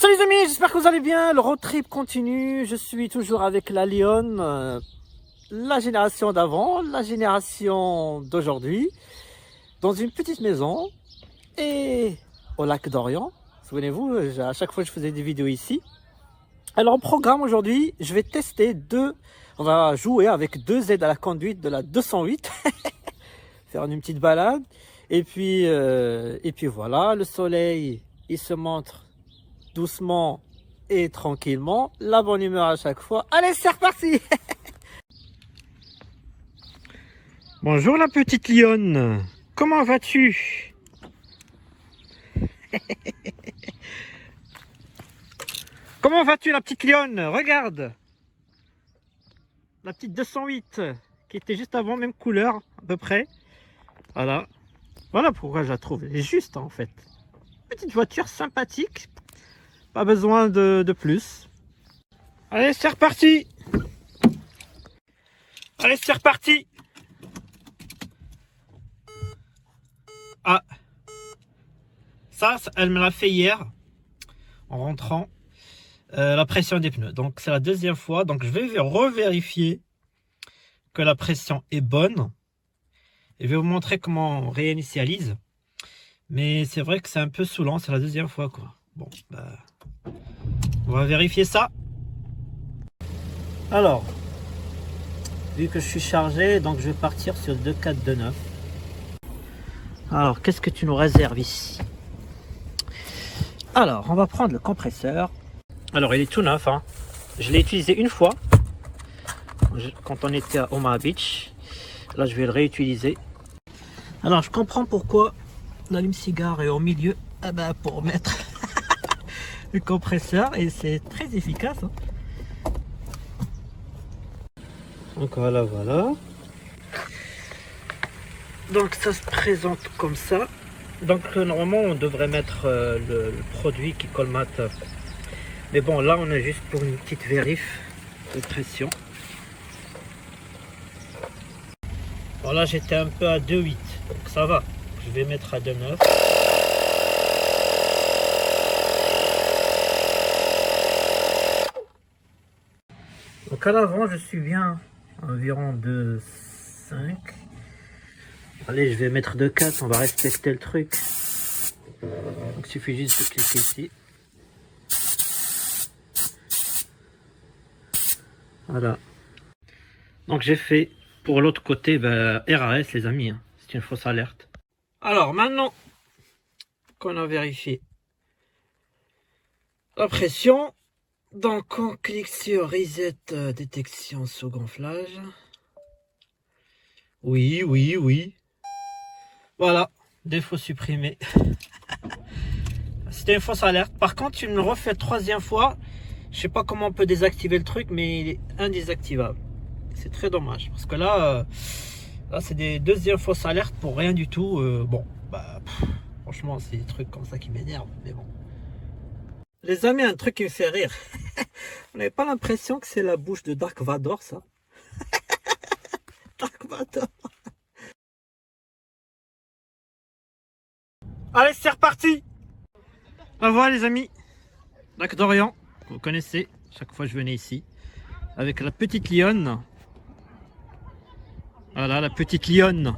Salut les amis, j'espère que vous allez bien. Le road trip continue. Je suis toujours avec la Lionne, la génération d'avant, la génération d'aujourd'hui, dans une petite maison et au lac d'Orient. Souvenez-vous, à chaque fois je faisais des vidéos ici. Alors au programme aujourd'hui, je vais tester on va jouer avec deux aides à la conduite de la 208, faire une petite balade. Et puis voilà, le soleil, il se montre doucement et tranquillement, la bonne humeur à chaque fois. Allez, c'est reparti. Bonjour la petite lionne, comment vas-tu? Comment vas-tu la petite lionne? Regarde, la petite 208 qui était juste avant, même couleur à peu près. Voilà, voilà pourquoi je la trouve, elle est juste en fait. Petite voiture sympathique. Pas besoin de plus. Allez, c'est reparti. Allez, c'est reparti. Ah, ça, elle me l'a fait hier en rentrant. La pression des pneus. Donc, c'est la deuxième fois. Donc, je vais revérifier que la pression est bonne. Et je vais vous montrer comment on réinitialise. Mais c'est vrai que c'est un peu saoulant. C'est la deuxième fois, quoi. Bon, bah... on va vérifier ça. Alors, vu que je suis chargé, donc je vais partir sur 2429. Alors, qu'est-ce que tu nous réserves ici? Alors, on va prendre le compresseur. Alors, il est tout neuf, hein. Je l'ai utilisé une fois quand on était à Omaha Beach. Là, je vais le réutiliser. Alors, je comprends pourquoi l'allume-cigare est au milieu. Ah ben, pour mettre le compresseur, et c'est très efficace, hein. Donc voilà. Donc ça se présente comme ça. Donc normalement on devrait mettre le produit qui colmate. Mais bon, là on est juste pour une petite vérif de pression. Bon, là j'étais un peu à 2,8, donc ça va. Je vais mettre à 2,9. Donc à l'avant je suis bien environ 2,5. Allez, je vais mettre 2,4, on va respecter le truc. Donc il suffit juste de cliquer ici. Voilà. Donc j'ai fait pour l'autre côté RAS les amis, hein. C'est une fausse alerte. Alors maintenant qu'on a vérifié la pression, donc on clique sur Reset détection sous gonflage. Oui. Voilà, défaut supprimé. C'était une fausse alerte. Par contre, tu me le refais troisième fois. Je sais pas comment on peut désactiver le truc, mais il est indésactivable. C'est très dommage. Parce que là c'est des deuxièmes fausses alertes pour rien du tout. Bon, franchement, c'est des trucs comme ça qui m'énervent. Mais bon. Les amis, un truc qui me fait rire. Vous n'avez pas l'impression que c'est la bouche de Dark Vador, ça? Dark Vador. Allez, c'est reparti. Voilà les amis, lac d'Orient, vous connaissez, chaque fois je venais ici, avec la petite lionne. Voilà, la petite lionne,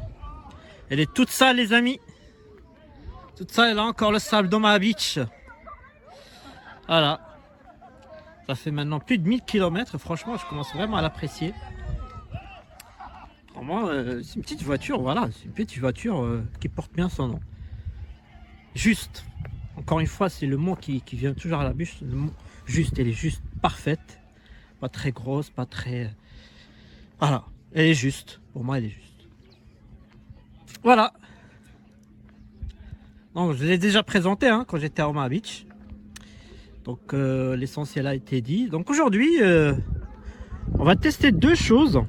elle est toute sale les amis, toute sale, elle a encore le sable d'Omaha Beach. Voilà, ça fait maintenant plus de 1000 km, franchement je commence vraiment à l'apprécier. Vraiment, c'est une petite voiture, voilà, c'est une petite voiture qui porte bien son nom. Juste. Encore une fois, c'est le mot qui vient toujours à la bouche. Le mot juste, elle est juste parfaite. Pas très grosse, pas très... Voilà, elle est juste. Pour moi, elle est juste. Voilà. Donc, je l'ai déjà présenté quand j'étais à Omaha Beach. Donc, l'essentiel a été dit. Donc, aujourd'hui, on va tester deux choses.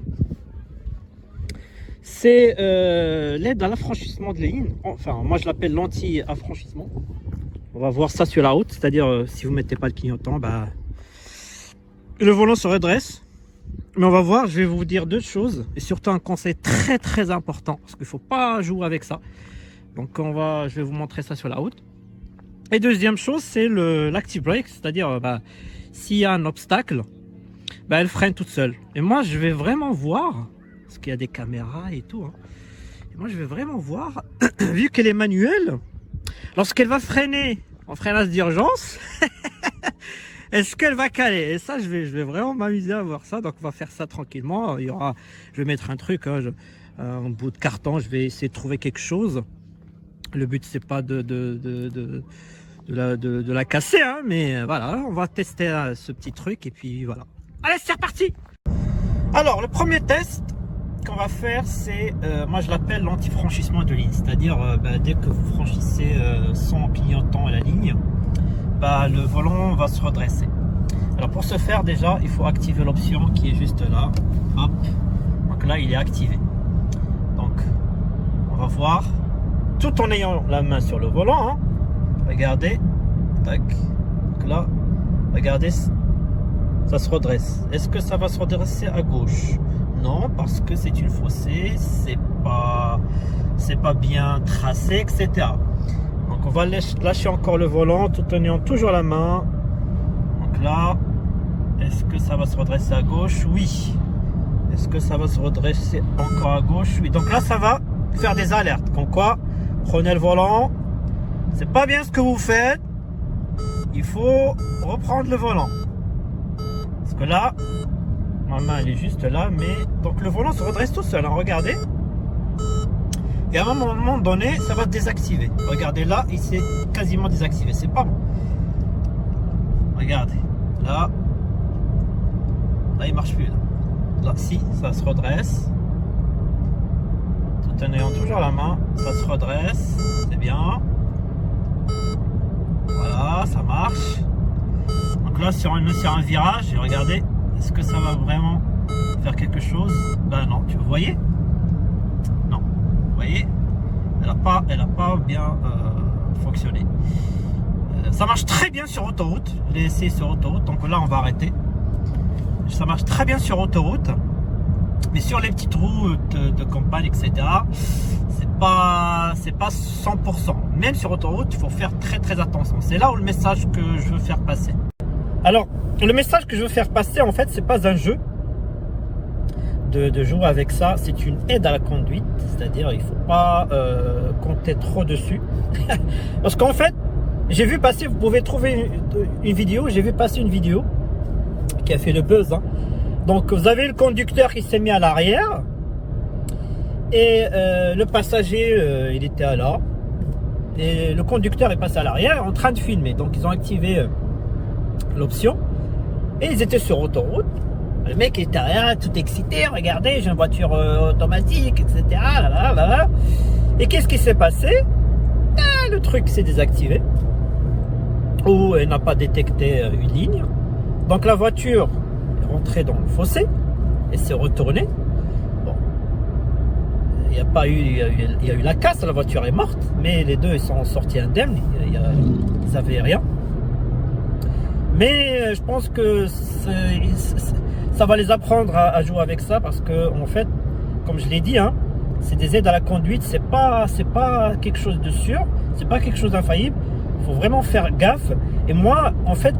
C'est l'aide à l'affranchissement de ligne. Enfin, moi, je l'appelle l'anti-affranchissement. On va voir ça sur la route, c'est-à-dire si vous ne mettez pas le clignotant, le volant se redresse. Mais on va voir, je vais vous dire deux choses et surtout un conseil très important parce qu'il ne faut pas jouer avec ça. Donc je vais vous montrer ça sur la route. Et deuxième chose, c'est l'active brake, c'est-à-dire s'il y a un obstacle, elle freine toute seule. Et moi, je vais vraiment voir, parce qu'il y a des caméras et tout, hein, et moi, je vais vraiment voir, vu qu'elle est manuelle, lorsqu'elle va freiner en freinage d'urgence, est-ce qu'elle va caler? Et ça, je vais vraiment m'amuser à voir ça. Donc, on va faire ça tranquillement. Je vais mettre un truc, hein, un bout de carton, je vais essayer de trouver quelque chose. Le but, c'est pas de la casser, hein, mais voilà, on va tester ce petit truc et puis voilà. Allez, c'est reparti. Alors, le premier test qu'on va faire, c'est, moi je l'appelle l'anti-franchissement de ligne, c'est-à-dire dès que vous franchissez sans clignotant la ligne, le volant va se redresser. Alors pour ce faire, déjà, il faut activer l'option qui est juste là. Hop, donc là, il est activé. Donc, on va voir, tout en ayant la main sur le volant, hein. Regardez, tac, donc là, regardez, ça se redresse. Est-ce que ça va se redresser à gauche? Non, parce que c'est une fossée, c'est pas bien tracé, etc. Donc on va lâcher encore le volant tout en ayant toujours la main. Donc là, est-ce que ça va se redresser à gauche? Oui. Est-ce que ça va se redresser encore à gauche? Oui. Donc là, ça va faire des alertes. Comme quoi, prenez le volant. C'est pas bien ce que vous faites. Il faut reprendre le volant. Parce que là, ma main elle est juste là, mais donc le volant se redresse tout seul. Hein, regardez. Et à un moment donné, ça va se désactiver. Regardez là, il s'est quasiment désactivé. C'est pas bon. Regardez. Là, il marche plus. Là, si, ça se redresse. Tout en ayant toujours la main, ça se redresse. C'est bien. Voilà, ça marche. Donc là, si on met sur un virage, et regardez, est-ce que ça va vraiment faire quelque chose? Non, vous voyez? Non, vous voyez? Elle n'a pas bien fonctionné. Ça marche très bien sur autoroute. Je l'ai essayé sur autoroute, donc là on va arrêter. Ça marche très bien sur autoroute, mais sur les petites routes de campagne, etc., c'est pas 100%. Même sur autoroute, il faut faire très très attention. C'est là où le message que je veux faire passer. Alors, le message que je veux faire passer, en fait, c'est pas un jeu de jouer avec ça. C'est une aide à la conduite, c'est-à-dire il faut pas compter trop dessus. Parce qu'en fait, j'ai vu passer, vous pouvez trouver une vidéo, j'ai vu passer une vidéo qui a fait le buzz, hein. Donc vous avez le conducteur qui s'est mis à l'arrière et le passager il était là et le conducteur est passé à l'arrière en train de filmer. Donc ils ont activé l'option et ils étaient sur autoroute. Le mec était derrière tout excité, regardez, j'ai une voiture automatique, etc. Là. Et qu'est-ce qui s'est passé? Le truc s'est désactivé ou il n'a pas détecté une ligne. Donc la voiture est rentrée dans le fossé et s'est retournée. Bon, il y a eu la casse, la voiture est morte, mais les deux ils sont sortis indemnes, ils n'avaient rien. Mais je pense que ça va les apprendre à jouer avec ça parce que en fait, comme je l'ai dit, hein, c'est des aides à la conduite, c'est pas quelque chose de sûr, c'est pas quelque chose d'infaillible. Il faut vraiment faire gaffe. Et moi, en fait,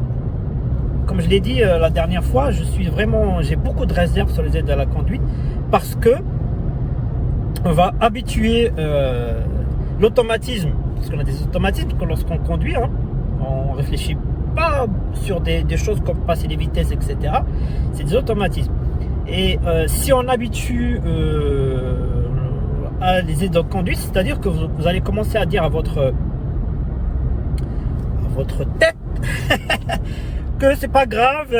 comme je l'ai dit la dernière fois, j'ai beaucoup de réserves sur les aides à la conduite parce que on va habituer l'automatisme, parce qu'on a des automatismes lorsqu'on conduit, hein, on réfléchit pas sur des choses comme passer les vitesses, etc. C'est des automatismes. Et si on habitue à les aides de conduite, c'est-à-dire que vous allez commencer à dire à votre tête que c'est pas grave,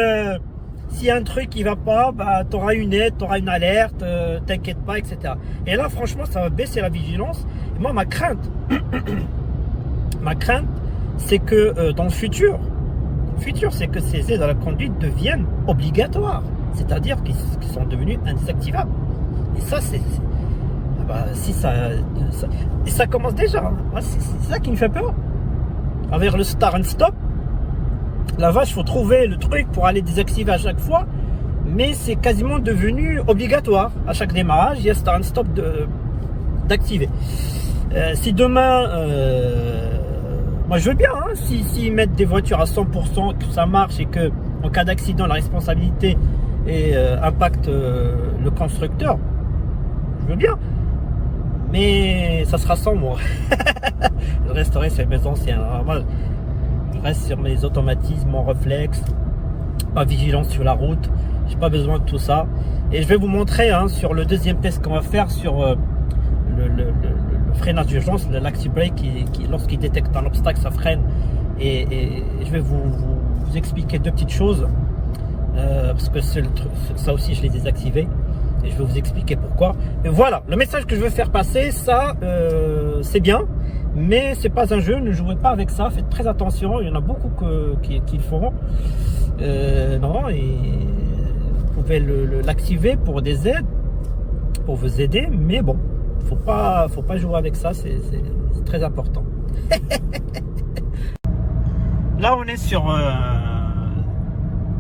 s'il y a un truc qui va pas, tu auras une aide, tu auras une alerte, t'inquiète pas, etc. Et là, franchement, ça va baisser la vigilance. Et moi, ma crainte, c'est que dans le futur, c'est que ces aides à la conduite deviennent obligatoires, c'est-à-dire qu'ils sont devenus indésactivables. Et ça, et ça commence déjà. Hein. C'est ça qui me fait peur. Avec le start and stop, la vache, il faut trouver le truc pour aller désactiver à chaque fois, mais c'est quasiment devenu obligatoire. À chaque démarrage, il y a start and stop d'activer. Si demain Moi je veux bien, hein, s'ils mettent des voitures à 100%, que ça marche et que en cas d'accident la responsabilité impacte le constructeur, je veux bien. Mais ça sera sans moi. Je resterai sur mes anciens. Alors, moi, je reste sur mes automatismes, mon réflexe, pas vigilance sur la route. J'ai pas besoin de tout ça. Et je vais vous montrer hein, sur le deuxième test qu'on va faire sur le freinage d'urgence, l'ActiBrake qui lorsqu'il détecte un obstacle, ça freine. Et je vais vous expliquer deux petites choses. Parce que ça aussi je l'ai désactivé. Et je vais vous expliquer pourquoi. Mais voilà, le message que je veux faire passer, ça, c'est bien, mais c'est pas un jeu. Ne jouez pas avec ça. Faites très attention. Il y en a beaucoup qui le feront. Non, et vous pouvez l'activer pour des aides, pour vous aider, mais bon, faut pas jouer avec ça. C'est très important. Là, on est sur un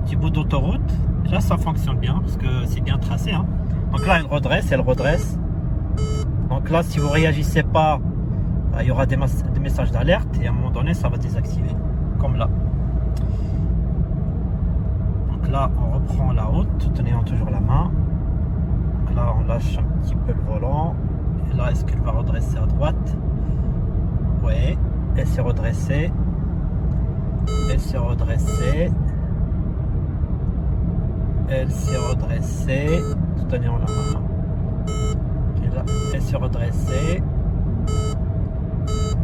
petit bout d'autoroute. Là, ça fonctionne bien parce que c'est bien tracé. Hein. Donc là, elle redresse. Donc là, si vous réagissez pas, il y aura des messages d'alerte et à un moment donné, ça va désactiver. Comme là. Donc là, on reprend la route, tenant toujours la main. Donc là, on lâche un petit peu le volant. Et là, est-ce qu'elle va redresser à droite? Oui, elle s'est redressée. Elle s'est redressée. Elle s'est redressée, tout en ayant la main. Et là, elle s'est redressée.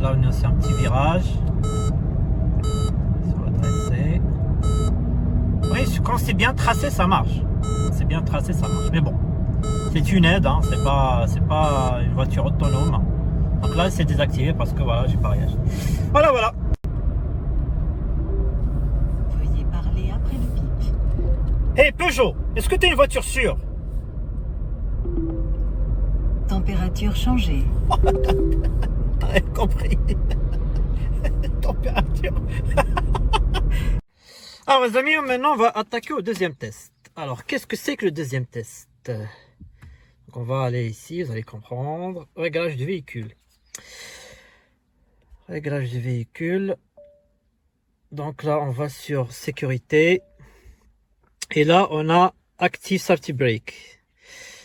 Là, on est aussi un petit virage. Elle s'est redressée. Oui, quand c'est bien tracé, ça marche. C'est bien tracé, ça marche. Mais bon, c'est une aide, hein. C'est pas une voiture autonome. Donc là, c'est désactivé parce que voilà, j'ai pas réagi. Voilà. Hey Peugeot, est-ce que tu es une voiture sûre? Température changée. T'as rien compris. Température. Alors les amis, maintenant on va attaquer au deuxième test. Alors qu'est-ce que c'est que le deuxième test? Donc, on va aller ici, vous allez comprendre. Réglage du véhicule. Réglage du véhicule. Donc là on va sur sécurité. Et là, on a Active Safety Brake.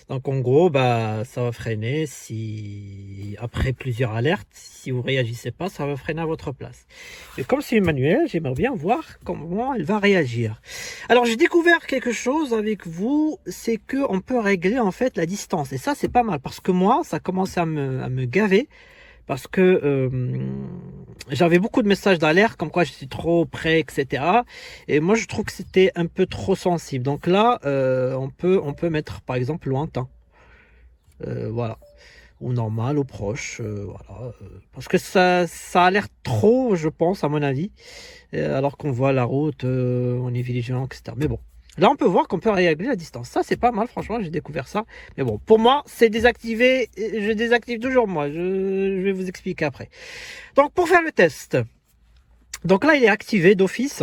Donc en gros, bah, ça va freiner si après plusieurs alertes, si vous réagissez pas, ça va freiner à votre place. Et comme c'est une manuelle, j'aimerais bien voir comment elle va réagir. Alors j'ai découvert quelque chose avec vous, c'est que on peut régler en fait la distance. Et ça c'est pas mal parce que moi, ça commence à me gaver. Parce que j'avais beaucoup de messages d'alerte comme quoi je suis trop près, etc. Et moi je trouve que c'était un peu trop sensible. Donc là, on peut mettre par exemple lointain. Voilà. Ou normal, ou proche. Voilà. Parce que ça alerte trop, je pense, à mon avis. Alors qu'on voit la route, on est vigilant, etc. Mais bon. Là, on peut voir qu'on peut régler la distance. Ça, c'est pas mal, franchement, j'ai découvert ça. Mais bon, pour moi, c'est désactivé. Je désactive toujours, moi. Je vais vous expliquer après. Donc, pour faire le test. Donc là, il est activé d'office.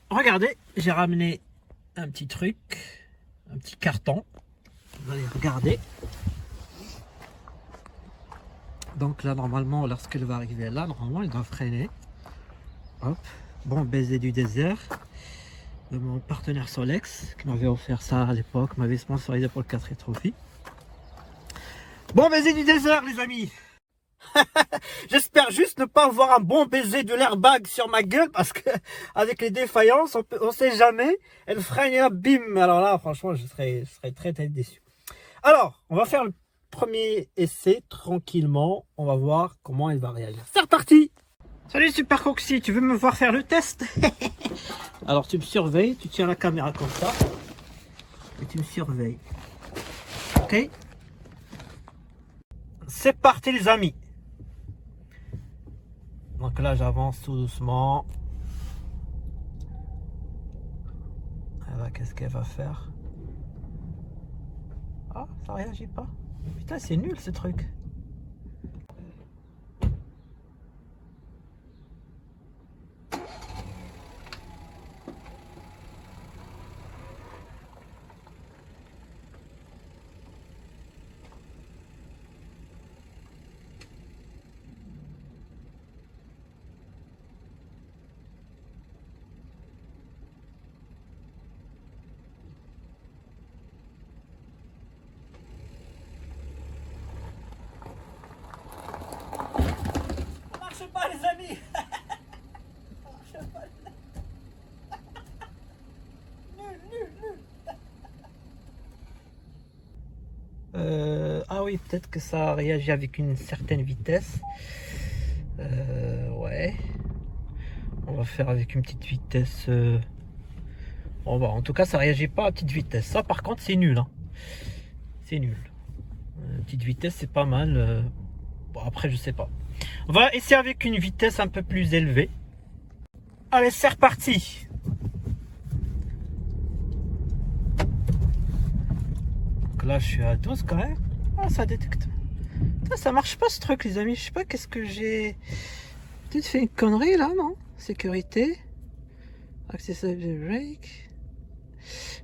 Regardez, j'ai ramené un petit truc. Un petit carton. Vous allez regarder. Donc là, normalement, lorsqu'elle va arriver là, normalement, elle doit freiner. Hop. Bon baiser du désert. De mon partenaire Solex, qui m'avait offert ça à l'époque, m'avait sponsorisé pour le 4 Trophy. Bon baiser du désert, les amis. J'espère juste ne pas avoir un bon baiser de l'airbag sur ma gueule, parce que avec les défaillances, on sait jamais. Elle freine et là, bim. Alors là, franchement, je serais très déçu. Alors, on va faire le premier essai tranquillement. On va voir comment elle va réagir. C'est reparti. Salut Super Coxy, tu veux me voir faire le test? Alors tu me surveilles, tu tiens la caméra comme ça et tu me surveilles. Ok? C'est parti les amis. Donc là j'avance tout doucement. Qu'est-ce qu'elle va faire? Ah, ça réagit pas. Putain, c'est nul ce truc. amis. Ah oui, peut-être que ça réagit avec une certaine vitesse. Ouais. On va faire avec une petite vitesse. Bon, bah, en tout cas, ça réagit pas à petite vitesse. Ça, par contre, c'est nul. Hein. C'est nul. Petite vitesse, c'est pas mal. Bon, après, je sais pas. On va essayer avec une vitesse un peu plus élevée. Allez, c'est reparti. Donc là, je suis à 12 quand même. Ah, ça détecte. Putain, ça marche pas ce truc, les amis. Je sais pas qu'est-ce que j'ai. Peut-être fait une connerie là, non? Sécurité. Accessible break.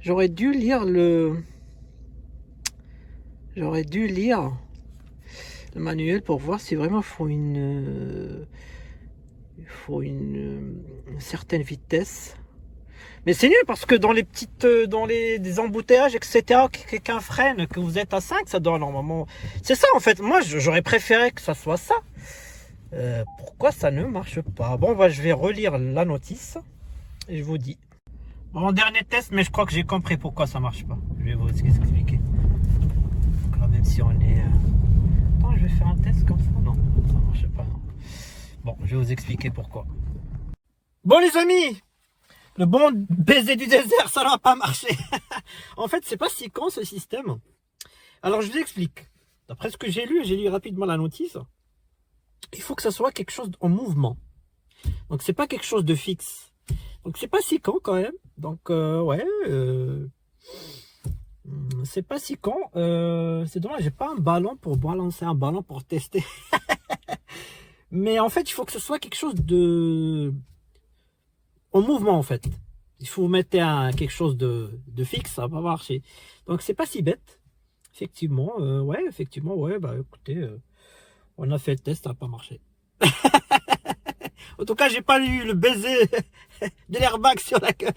J'aurais dû lire le. J'aurais dû lire le manuel pour voir si vraiment il faut une certaine vitesse. Mais c'est nul parce que dans les petites, des embouteillages, etc., quelqu'un freine, que vous êtes à 5, ça doit normalement. C'est ça en fait. Moi, j'aurais préféré que ça soit ça. Pourquoi ça ne marche pas? Bon, bah, je vais relire la notice et je vous dis. Bon, dernier test, mais je crois que j'ai compris pourquoi ça marche pas. Je vais vous expliquer. Donc là, même si on est. Attends, je vais faire un test comme ça. Non, ça marche pas. Non. Bon, je vais vous expliquer pourquoi. Bon, les amis, le bon baiser du désert, ça n'a pas marché. En fait, c'est pas si con ce système. Alors, je vous explique. D'après ce que j'ai lu rapidement la notice. Il faut que ça soit quelque chose en mouvement. Donc, c'est pas quelque chose de fixe. Donc, c'est pas si con quand même. Donc, ouais. C'est pas si con. C'est dommage, j'ai pas un ballon pour balancer, un ballon pour tester. Mais en fait, il faut que ce soit quelque chose de en mouvement en fait. Il faut mettre quelque chose de fixe, ça va pas marcher. Donc c'est pas si bête. Effectivement, ouais, bah écoutez, on a fait le test, ça n'a pas marché. En tout cas, j'ai pas eu le baiser de l'airbag sur la gueule.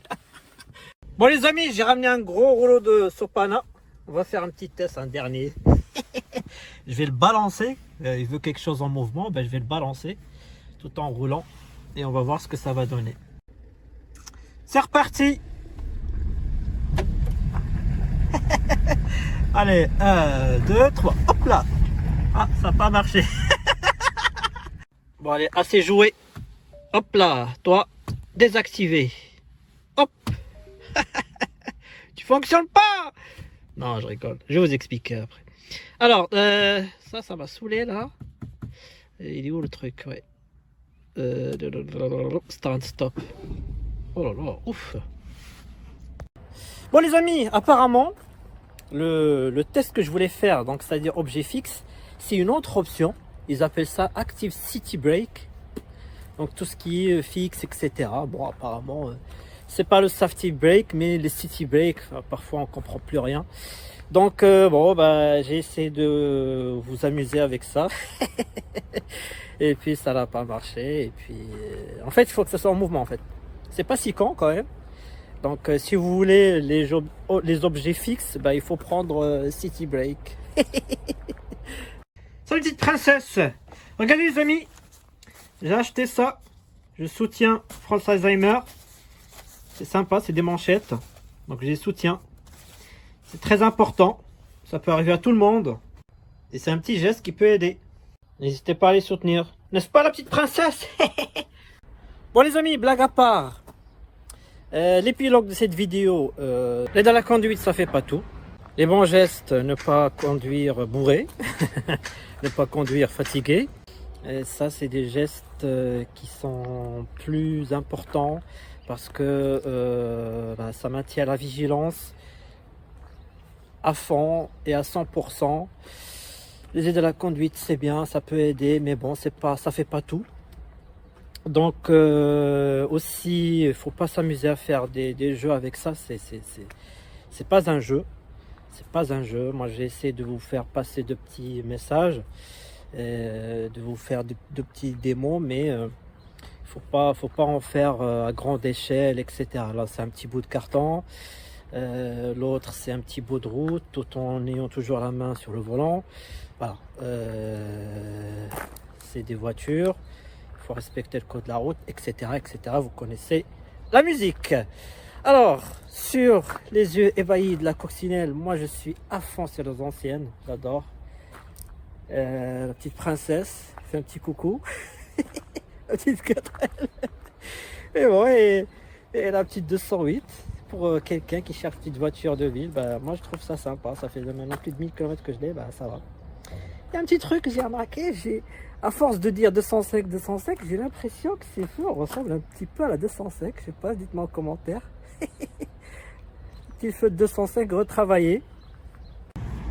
Bon les amis, j'ai ramené un gros rouleau de Sopana. On va faire un petit test, un dernier. Je vais le balancer. Il veut quelque chose en mouvement, ben je vais le balancer tout en roulant et on va voir ce que ça va donner. C'est reparti. Allez, 1, 2, 3, hop là. Ah, ça n'a pas marché. Bon allez, assez joué. Hop là, toi, désactivé. Hop. Tu fonctionnes pas. Non, je rigole. Je vais vous expliquer après. Alors, ça m'a saoulé là. Et il est où le truc? Ouais. Start, stop. Oh là là, ouf. Bon les amis, apparemment, le test que je voulais faire, donc c'est-à-dire objet fixe, c'est une autre option. Ils appellent ça Active City Brake. Donc tout ce qui est fixe, etc. Bon, apparemment, c'est pas le Safety Brake, mais le City Brake. Parfois, on comprend plus rien. Donc bon, bah j'ai essayé de vous amuser avec ça. Et puis ça n'a pas marché. Et puis en fait, il faut que ça soit en mouvement en fait. C'est pas si con quand même. Donc si vous voulez les objets fixes, bah, il faut prendre City Brake. Salut petite princesse. Regardez les amis, j'ai acheté ça. Je soutiens France Alzheimer. C'est sympa, c'est des manchettes. Donc je les soutiens. C'est très important. Ça peut arriver à tout le monde. Et c'est un petit geste qui peut aider. N'hésitez pas à les soutenir. N'est-ce pas la petite princesse? Bon les amis, blague à part. L'épilogue de cette vidéo. L'aide à la conduite, ça fait pas tout. Les bons gestes, ne pas conduire bourré. Ne pas conduire fatigué. Et ça, c'est des gestes qui sont plus importants. Parce que ça maintient la vigilance à fond et à 100%. Les aides à la conduite, c'est bien, ça peut aider, mais bon, ça fait pas tout. Donc aussi, il faut pas s'amuser à faire des jeux avec ça. C'est pas un jeu. C'est pas un jeu. Moi, j'ai essayé de vous faire passer de petits messages, de vous faire de petits démos, mais faut pas en faire à grande échelle, etc. Là, c'est un petit bout de carton. L'autre c'est un petit bout de route tout en ayant toujours la main sur le volant. Voilà, c'est des voitures, il faut respecter le code de la route, etc., etc. Vous connaissez la musique. Alors, sur les yeux ébahis de la coccinelle, moi je suis à fond sur les anciennes, j'adore. La petite princesse, fait un petit coucou. La petite 4L. Et bon, et la petite 208, pour quelqu'un qui cherche une petite voiture de ville, bah, moi je trouve ça sympa. Ça fait maintenant plus de 1000 km que je l'ai, bah ça va. Il y a un petit truc que j'ai remarqué, à force de dire 205, j'ai l'impression que ces feux ressemblent un petit peu à la 205. Je sais pas, dites-moi en commentaire. Petit feu de 205 retravaillé.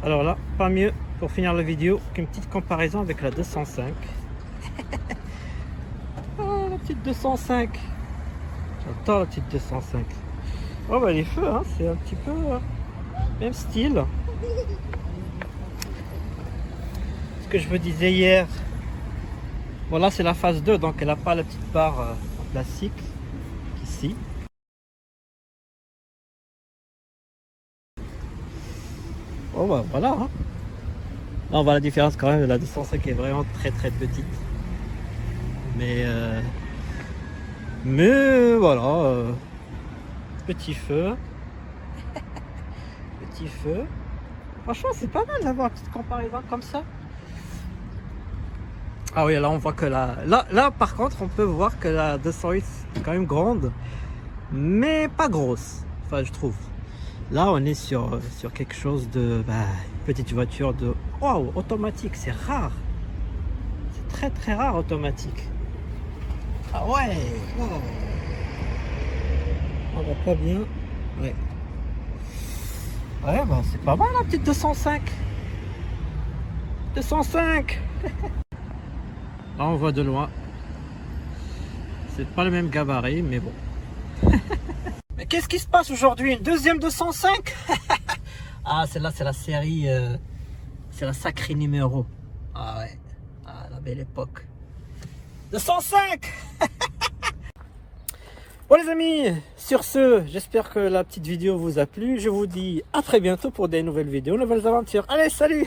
Alors là, pas mieux pour finir la vidéo qu'une petite comparaison avec la 205. Oh, la petite 205. J'adore la petite 205. Oh bah les feux, hein, c'est un petit peu même style. Ce que je vous disais hier. Bon là c'est la phase 2, donc elle n'a pas la petite barre en plastique ici. Oh bah voilà, hein. Là on voit la différence quand même, la 205 est vraiment très petite. Mais voilà, petit feu. Petit feu. Franchement c'est pas mal d'avoir une petite comparaison comme ça. Ah oui, là on voit que là par contre on peut voir que la 208 est quand même grande, mais pas grosse, enfin je trouve. Là on est sur quelque chose de petite voiture de waouh, automatique, c'est rare. C'est très rare automatique. Ah ouais, wow. On va pas bien. Ouais. Ouais bah c'est pas mal la petite 205. 205. Là on voit de loin. C'est pas le même gabarit mais bon. Mais qu'est-ce qui se passe aujourd'hui? Une deuxième 205? Ah celle-là c'est la série, c'est la sacrée numéro. Ah ouais, ah, la belle époque. 205. Bon les amis, sur ce, j'espère que la petite vidéo vous a plu. Je vous dis à très bientôt pour des nouvelles vidéos, nouvelles aventures. Allez, salut.